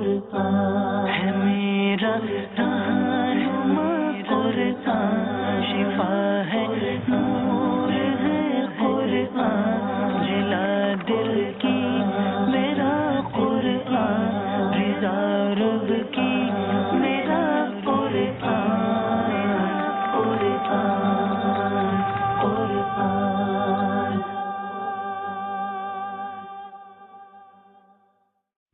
قرآن ہے میرا رہنما قرآن شفا ہے نور ہے قرآن جلا دل کی میرا قرآن رضا رب کی میرا قرآن قرآن قرآن.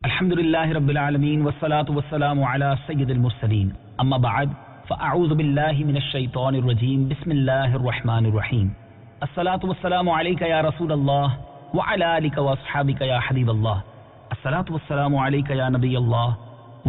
الحمدللہ رب العالمین والصلاة والسلام علی سید المرسلین اما بعد فاعوذ باللہ من الشیطان الرجیم بسم اللہ الرحمن الرحیم الصلاة والسلام علیک یا رسول اللہ وعلی آلک واصحابک یا حبیب اللہ الصلاة والسلام علیک یا نبی اللہ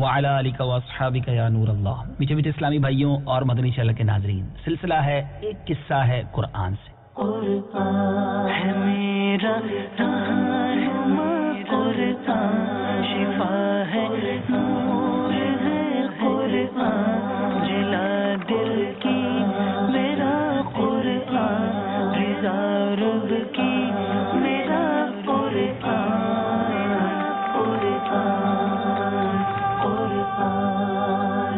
وعلی آلک واصحابک یا نور اللہ. میٹھے میٹھے اسلامی بھائیوں اور مدنی چینل کے ناظرین، سلسلہ ہے ایک قصہ ہے قرآن سے. قرآن ہے میرا رہنما قرآن شفا ہے نور ہے قرآن جلا دل کی میرا قرآن رضا رب کی میرا قرآن قرآن قرآن.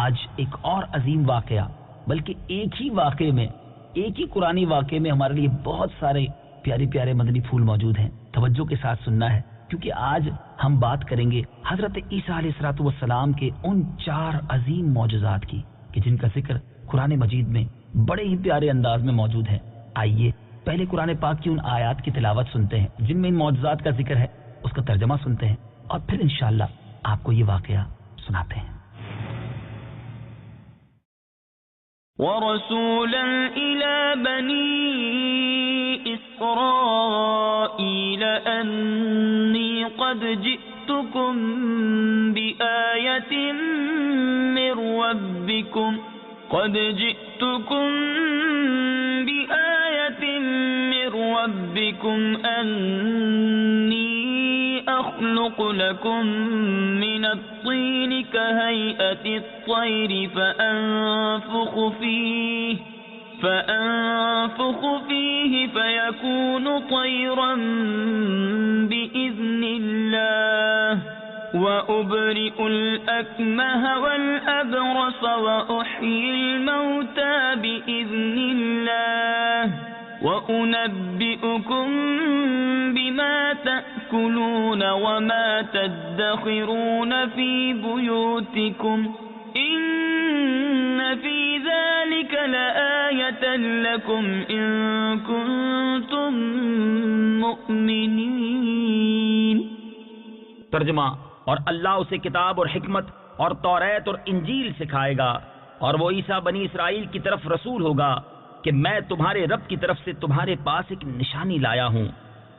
آج ایک اور عظیم واقعہ، بلکہ ایک ہی واقعے میں، ایک ہی قرآنی واقعے میں ہمارے لیے بہت سارے پیارے پیارے مدنی پھول موجود ہیں. توجہ کے ساتھ سننا ہے، کیونکہ آج ہم بات کریں گے حضرت عیسیٰ علیہ السلام کے ان 4 عظیم معجزات کی کہ جن کا ذکر قرآن مجید میں بڑے ہی پیارے انداز میں موجود ہے. آئیے پہلے قرآن پاک کی ان آیات کی تلاوت سنتے ہیں جن میں ان معجزات کا ذکر ہے، اس کا ترجمہ سنتے ہیں اور پھر انشاءاللہ آپ کو یہ واقعہ سناتے ہیں. وَرَسُولًا إِلَى بَنِي إِسْرَائِيلَ أَنِّي قَدْ جِئْتُكُمْ بِآيَةٍ مِّن رَّبِّكُمْ أَنِّي أَخْلُقُ لَكُم مِّنَ الطِّينِ كَهَيْئَةِ الطَّيْرِ فَأَنفُخُ فِيهِ فَيَكُونُ طَيْرًا بِإِذْنِ اللَّهِ وَأُبْرِئُ الْأَكْمَهَ وَالْأَبْرَصَ وَأُحْيِي الْمَوْتَى بِإِذْنِ اللَّهِ وَأُنَبِّئُكُم بِمَا تَأْكُلُونَ وَمَا تَدَّخِرُونَ فِي بُيُوتِكُمْ إِنَّ فِي ذَلِكَ لَآيَةً لَكُمْ إِن كُنتُم مُّؤْمِنِينَ. ترجمہ: اور اللہ اسے کتاب اور حکمت اور توریت اور انجیل سکھائے گا، اور وہ عیسیٰ بنی اسرائیل کی طرف رسول ہوگا کہ میں تمہارے رب کی طرف سے تمہارے پاس ایک نشانی لایا ہوں،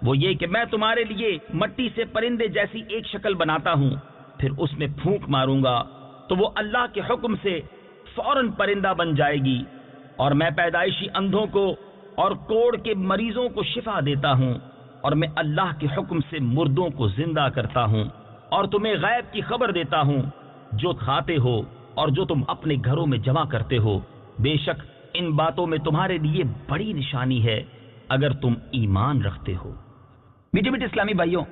وہ یہ کہ میں تمہارے لیے مٹی سے پرندے جیسی ایک شکل بناتا ہوں، پھر اس میں پھونک ماروں گا تو وہ اللہ کے حکم سے فوراً پرندہ بن جائے گی، اور میں پیدائشی اندھوں کو اور کوڑ کے مریضوں کو شفا دیتا ہوں، اور میں اللہ کے حکم سے مردوں کو زندہ کرتا ہوں، اور تمہیں غیب کی خبر دیتا ہوں جو کھاتے ہو اور جو تم اپنے گھروں میں جمع کرتے ہو. بے شک ان باتوں میں تمہارے لیے بڑی نشانی ہے اگر تم ایمان رکھتے ہو. میٹھے میٹھے اسلامی بھائیوں،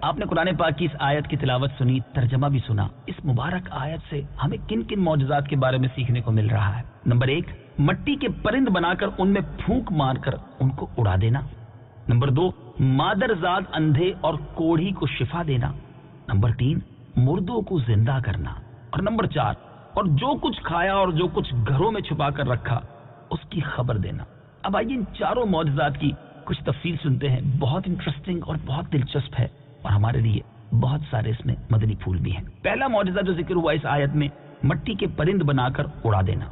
آپ نے قرآن پاک کی اس آیت کی تلاوت سنی، ترجمہ بھی سنا. اس مبارک آیت سے ہمیں کن کن معجزات کے بارے میں سیکھنے کو مل رہا ہے؟ نمبر 1، مٹی کے پرند بنا کر ان میں پھونک مار کر ان کو اڑا دینا. نمبر 2، مادرزاد اندھے اور کوڑھی کو شفا دینا. نمبر 3، مردوں کو زندہ کرنا. اور نمبر 4، اور جو کچھ کھایا اور جو کچھ گھروں میں چھپا کر رکھا اس کی خبر دینا. اب آئیے ان چاروں معجزات کی کچھ تفصیل سنتے ہیں. بہت انٹرسٹنگ اور بہت دلچسپ ہے، اور ہمارے لیے بہت سارے اس میں مدنی پھول بھی ہیں. پہلا معجزہ جو ذکر ہوا اس آیت میں، مٹی کے پرند بنا کر اڑا دینا.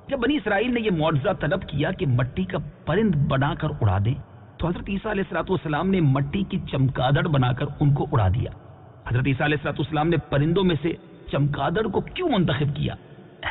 جب بنی اسرائیل نے یہ معجزہ طلب کیا کہ مٹی کا پرند بنا کر اڑا دیں، تو حضرت عیسیٰ علیہ السلام نے مٹی کی چمگادڑ بنا کر ان کو اڑا دیا. حضرت عیسیٰ علیہ السلام نے پرندوں میں سے چمگادڑ کو کیوں منتخب کیا؟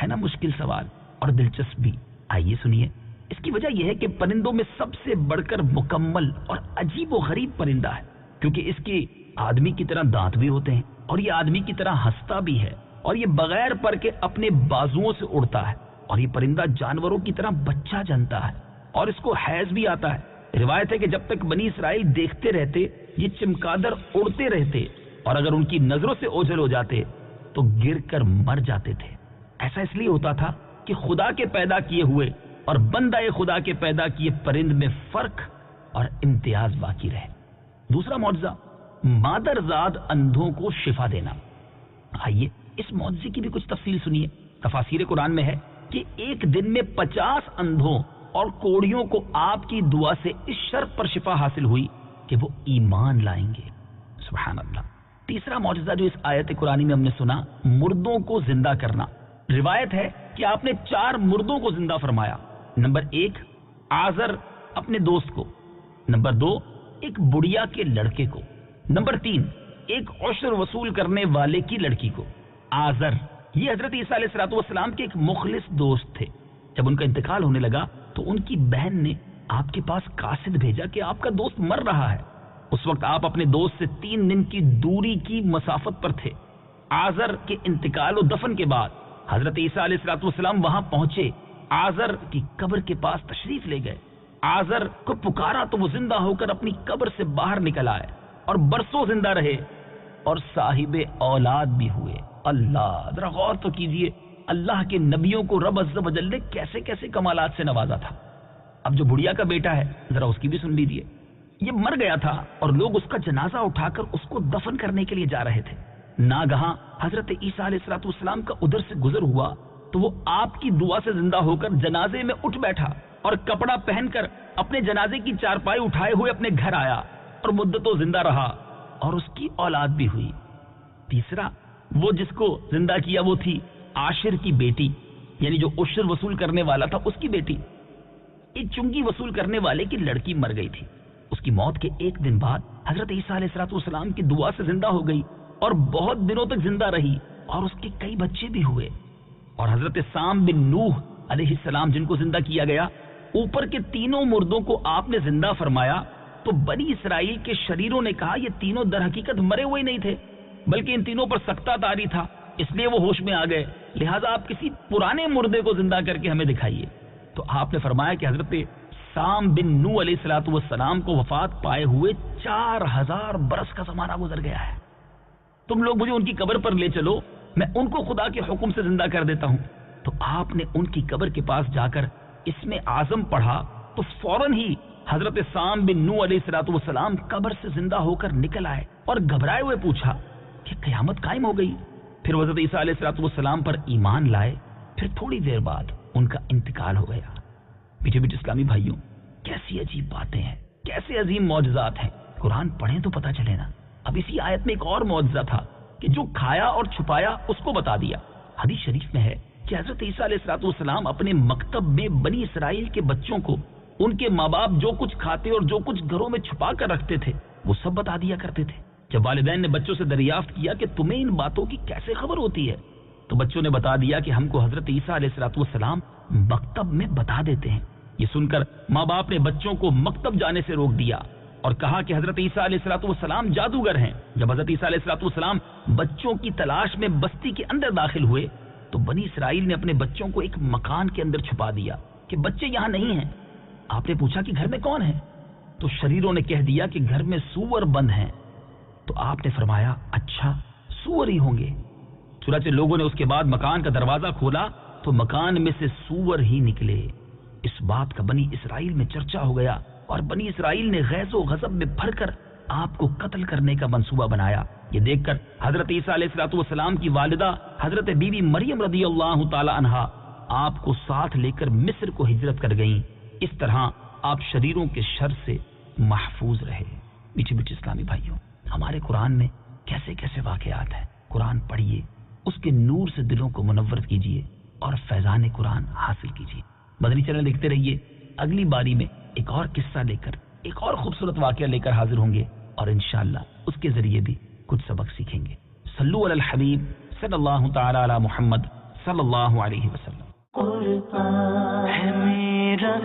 ہے نا مشکل سوال اور دلچسپ بھی. آئیے سنیے. اس کی وجہ یہ ہے کہ پرندوں میں سب سے بڑھ کر مکمل اور عجیب و غریب پرندہ ہے، کیونکہ اس کے آدمی کی طرح دانت بھی ہوتے ہیں، اور یہ آدمی کی طرح ہنستا بھی ہے، اور یہ بغیر پر کے اپنے بازوؤں سے اڑتا ہے، اور یہ پرندہ جانوروں کی طرح بچہ جنتا ہے، اور اس کو حیض بھی آتا ہے، روایت ہے کہ جب تک بنی اسرائیل دیکھتے رہتے یہ چمگادڑ اڑتے رہتے اور اگر ان کی نظروں سے اوجھل ہو جاتے تو گر کر مر جاتے تھے۔ ایسا اس لیے ہوتا تھا کہ خدا کے پیدا کیے ہوئے اور بندہ خدا کے پیدا کیے پرند میں فرق اور امتیاز باقی رہے۔ دوسرا معجزہ مادرزاد اندھوں کو شفا دینا۔ آئیے اس معجزے کی بھی کچھ تفصیل سنیے۔ تفاسیر قرآن میں ہے کہ ایک دن میں 50 اندھوں اور کوڑیوں کو آپ کی دعا سے اس شرط پر شفا حاصل ہوئی کہ وہ ایمان لائیں گے۔ سبحان اللہ۔ تیسرا معجزہ جو اس آیت قرآنی میں ہم نے سنا، مردوں کو زندہ کرنا۔ روایت ہے کہ آپ نے 4 مردوں کو زندہ فرمایا۔ نمبر 1 آزر اپنے دوست کو، نمبر 2 ایک بڑھیا کے لڑکے کو، نمبر 3 ایک عشر وصول کرنے والے کی لڑکی کو۔ آزر یہ حضرت عیسیٰ علیہ السلام کے ایک مخلص دوست تھے۔ جب ان کا انتقال ہونے لگا تو ان کی بہن نے آپ کے پاس قاصد بھیجا کہ آپ کا دوست مر رہا ہے۔ اس وقت آپ اپنے دوست سے 3 دن کی دوری کی مسافت پر تھے۔ آزر کے انتقال و دفن کے بعد حضرت عیسیٰ علیہ السلام وہاں پہنچے، آزر کی قبر کے پاس تشریف لے گئے۔ آزر کو پکارا تو وہ زندہ ہو کر اپنی قبر سے باہر نکل آئے اور برسوں زندہ رہے اور صاحب اولاد بھی ہوئے۔ اللہ، ذرا غور تو کیجئے، اللہ کے نبیوں کو رب عز و جل نے کیسے کیسے کمالات سے نوازا تھا۔ اب جو بڑھیا کا بیٹا ہے ذرا اس کی بھی سن لیجئے۔ یہ مر گیا تھا اور لوگ اس کا جنازہ اٹھا کر اس کو دفن کرنے کے لیے جا رہے تھے۔ ناگہاں حضرت عیسیٰ علیہ السلام کا ادھر سے گزر ہوا تو وہ آپ کی دعا سے زندہ ہو کر جنازے میں اٹھ بیٹھا اور کپڑا پہن کر اپنے جنازے کی چارپائی اٹھائے ہوئے اپنے گھر آیا اور مدتوں زندہ رہا اور اس کی اولاد بھی ہوئی۔ تیسرا، وہ جس کو زندہ کیا وہ تھی عاشر کی بیٹی، یعنی جو عشر وصول کرنے والا تھا اس کی بیٹی۔ ایک چنگی وصول کرنے والے کی لڑکی مر گئی تھی۔ اس کی موت کے ایک دن بعد حضرت عیسیٰ علیہ السلام کی دعا سے زندہ ہو گئی اور بہت دنوں تک زندہ رہی اور اس کے کئی بچے بھی ہوئے۔ اور حضرت سام بن نوح علیہ السلام جن کو زندہ کیا گیا، اوپر کے تینوں مردوں کو آپ نے زندہ فرمایا تو بنی اسرائیل کے شریروں نے کہا یہ تینوں در حقیقت مرے ہوئے نہیں تھے بلکہ ان تینوں پر سکتہ طاری تھا، اس لیے وہ ہوش میں آ گئے، لہٰذا آپ کسی پرانے مردے کو زندہ کر کے ہمیں دکھائیے۔ تو آپ نے فرمایا کہ حضرت سام بن نوح علیہ السلام کو وفات پائے ہوئے 4000 برس کا زمانہ گزر گیا ہے، تم لوگ مجھے ان کی قبر پر لے چلو، میں ان کو خدا کے حکم سے زندہ کر دیتا ہوں۔ تو آپ نے ان کی قبر کے پاس جا کر اسم اعظم پڑھا تو فوراً ہی حضرت سام بن نوح علیہ السلام قبر سے زندہ ہو کر نکل آئے اور گھبرائے ہوئے پوچھا کہ قیامت قائم ہو گئی۔ پھر حضرت عیسیٰ علیہ السلام پر ایمان لائے۔ پھر تھوڑی دیر بعد ان کا انتقال ہو گیا۔ میٹھے میٹھے اسلامی بھائیوں، کیسی عجیب باتیں ہیں، کیسے عظیم معجزات ہیں، قرآن پڑھیں تو پتہ چلے نا۔ اب اسی آیت میں ایک اور معجزہ تھا کہ جو کھایا اور چھپایا اس کو بتا دیا۔ حدیث شریف میں ہے کہ حضرت عیسیٰ علیہ السلام اپنے مکتب میں بنی اسرائیل کے بچوں کو ان کے ماں باپ جو کچھ کھاتے اور جو کچھ گھروں میں چھپا کر رکھتے تھے وہ سب بتا دیا کرتے تھے۔ جب والدین نے بچوں سے دریافت کیا کہ تمہیں ان باتوں کی کیسے خبر ہوتی ہے تو بچوں نے بتا دیا کہ ہم کو حضرت عیسیٰ علیہ السلام مکتب میں بتا دیتے ہیں۔ یہ سن کر ماں باپ نے بچوں کو مکتب جانے سے روک دیا اور کہا کہ حضرت عیسیٰ علیہ السلام جادوگر ہیں۔ جب حضرت عیسیٰ علیہ السلام بچوں کی تلاش میں بستی کے اندر داخل ہوئے تو بنی اسرائیل نے اپنے بچوں کو ایک مکان کے اندر چھپا دیا کہ بچے یہاں نہیں ہیں۔ آپ نے پوچھا کہ گھر میں کون ہے تو شریروں نے کہہ دیا کہ گھر میں سور بند ہیں۔ تو آپ نے فرمایا اچھا سور ہی ہوں گے۔ چنانچہ لوگوں نے اس کے بعد مکان کا دروازہ کھولا تو مکان میں سے سور ہی نکلے۔ اس بات کا بنی اسرائیل میں چرچا ہو گیا اور بنی اسرائیل نے غیظ و غضب میں بھر کر آپ کو قتل کرنے کا منصوبہ بنایا۔ یہ دیکھ کر حضرت عیسیٰ علیہ السلام کی والدہ حضرت بی بی مریم رضی اللہ تعالی عنہا آپ کو ساتھ لے کر مصر کو ہجرت کر گئیں۔ اس طرح آپ شریروں کے شر سے محفوظ رہے۔ میٹھے میٹھے اسلامی بھائیوں، ہمارے قرآن میں کیسے کیسے واقعات ہیں۔ قرآن پڑھیے، اس کے نور سے دلوں کو منور کیجیے اور فیضان قرآن حاصل کیجیے۔ مدنی چینل دیکھتے رہیے، اگلی باری میں ایک اور قصہ لے کر، ایک اور خوبصورت واقعہ لے کر حاضر ہوں گے اور انشاءاللہ اس کے ذریعے بھی کچھ سبق سیکھیں گے۔ صلو علی الحبیب صلی اللہ تعالی علی محمد صلی اللہ علیہ وسلم۔ قرآن ہے میرا